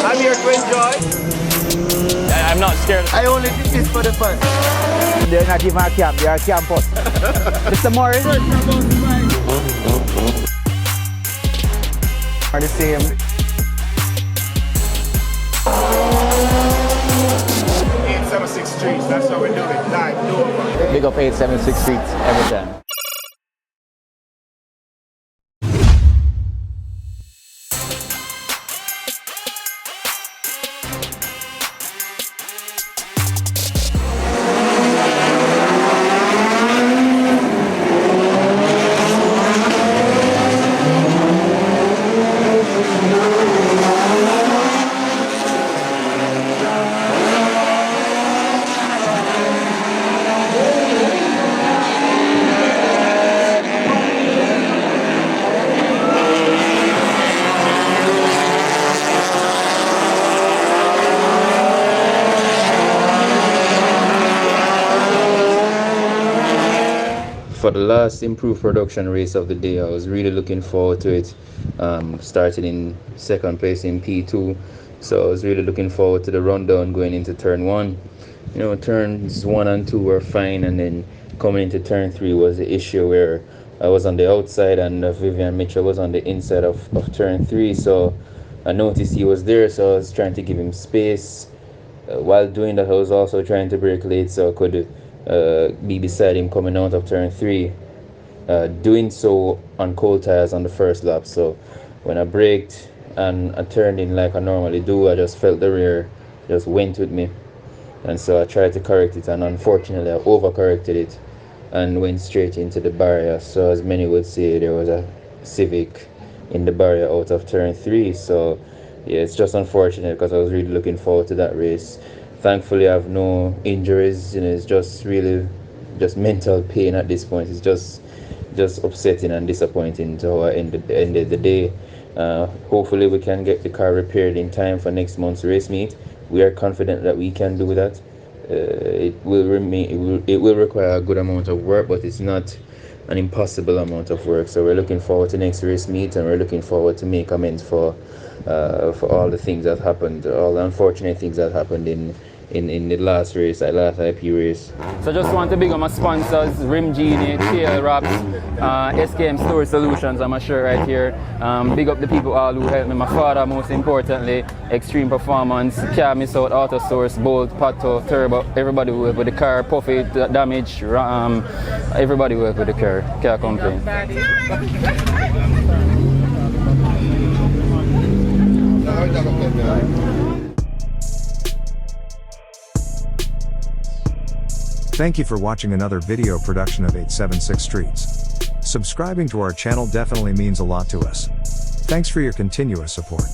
I'm here to enjoy. I'm not scared. I only did this for the fun. They're not even a camp, they're a campus. Mr. Morris. Are the same. 876 Streets, that's how we do it. Live, do it. Big up 876 Streets every time. For the last improved production race of the day, I was really looking forward to it. Started in second place in P2, so I was really looking forward to the rundown going into turn 1. You know, turns 1 and 2 were fine, and then coming into turn 3 was the issue where I was on the outside and Vivian Mitchell was on the inside of turn 3. So I noticed he was there, so I was trying to give him space. While doing that, I was also trying to brake late so I could be beside him coming out of turn 3, doing so on cold tires on the first lap. So when I braked and I turned in like I normally do, I just felt the rear just went with me, and so I tried to correct it, and unfortunately I overcorrected it and went straight into the barrier. So as many would say, there was a Civic in the barrier out of turn 3. So yeah, it's just unfortunate because I was really looking forward to that race. Thankfully, I have no injuries. You know, it's just really just mental pain at this point. It's just upsetting and disappointing to how I ended the day. Hopefully, we can get the car repaired in time for next month's race meet. We are confident that we can do that. It will require a good amount of work, but it's not an impossible amount of work. So we're looking forward to next race meet, and we're looking forward to make amends for all the things that happened, all the unfortunate things that happened in the last race, that last IP race. So I just want to big up my sponsors, Rim Genie, KL Wraps, SKM Storage Solutions, I'm sure right here. Big up the people all who helped me, my father most importantly, Extreme Performance, Can't Miss Out, Auto Source, Bolt, Pato, Turbo, everybody who helped with the car, Puffy, Damage, everybody who helped with the car, can't complain. Thank you for watching another video production of 876 Streets. Subscribing to our channel definitely means a lot to us. Thanks for your continuous support.